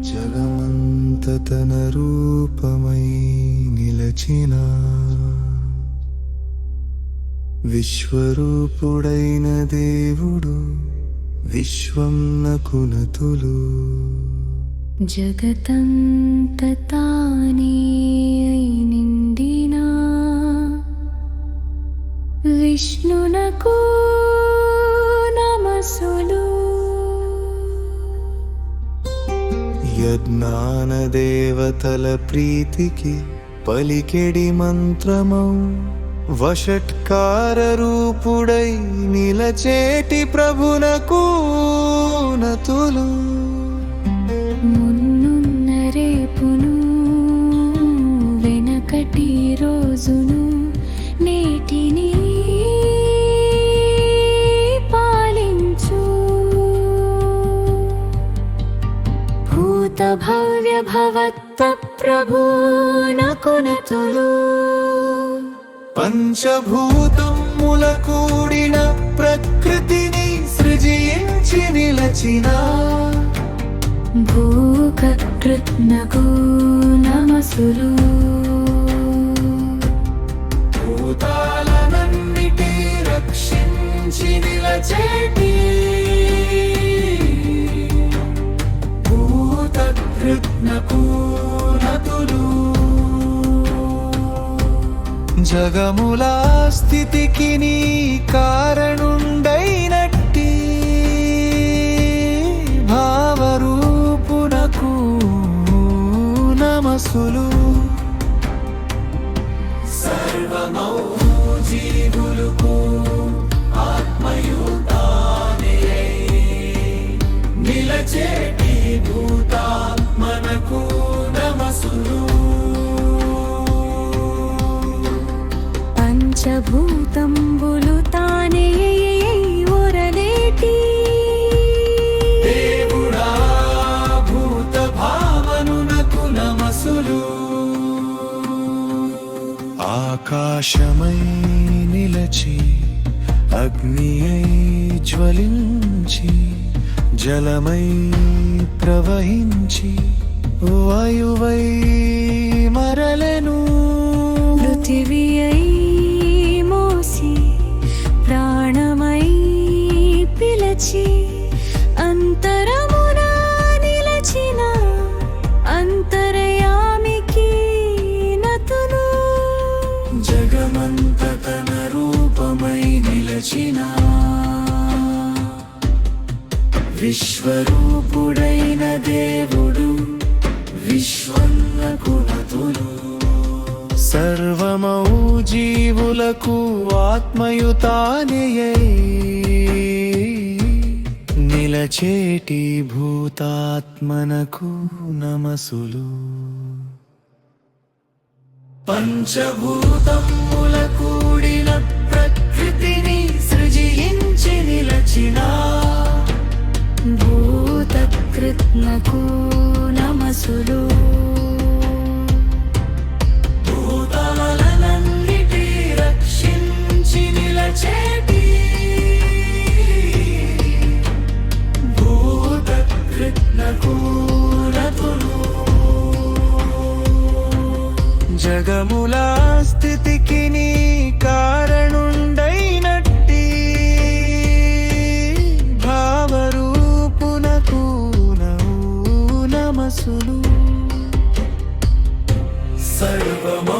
జగమంత తన రూపమై నిలచిన విశ్వరూపుడైన దేవుడు విశ్వంనకునతులు. జగతంత తానే నిండిన విష్ణునకు నమస్సులు. యజ్ఞాన దేవతల ప్రీతికి పలికెడి మంత్రమౌ వషట్కార రూపుడై నిలచేటి ప్రభునకు నతులు. మున్నున్న రేపును వెనకటి రోజును నేటిని పాలించు భూత భవ్య భవత్త ప్రభునకు నతులు. పంచభూతముల కూడిన ప్రకృతిని సృజించి నిలచిన భూకృత్నకు నమస్సులు. భూతాలనన్నిటి రక్షించి నిలచేటి భూతకృత్నకు నతులు. జగముల స్థితికి నీ కారణుండైనట్టి భావరూపునకు నమస్సులు. సర్వమౌ జీవులకు ఆత్మయు తానే నిలచేటి భూతాత్మనకు నమస్సులు. పంచభూతంబులు తానే ఒరలేటి దేవుడా భూత భావనునకు నమస్సులు. ఆకాశమై నిలచి అగ్ని అయి జ్వలించి జలమై ప్రవహించి వాయువై మరలెను. పృథివీ అయి మోసి ప్రాణమై పిలచి అంతరమున నిలచిన అంతరయామికి నతులు. జగమంత తన రూపమై నిలచిన విశ్వరూపుడైన దేవుడు విశ్వన్నకు నతులు. సర్వమౌ జీవులకు ఆత్మయుతానేయై నిలచేటి భూతాత్మనకు నమస్సులు. పంచభూతముల కూడిన ప్రకృతిని సృజించి నిలచిన భూతకృత్నకు నమస్సులు. భూతాలనన్నిటి రక్షించి నిలచేటి భూతకృత్నకు నతులు. జగముల స్థితికి నీ కారణుండైనట్టి భావరూపునకు నమస్సులు. సర్వమౌ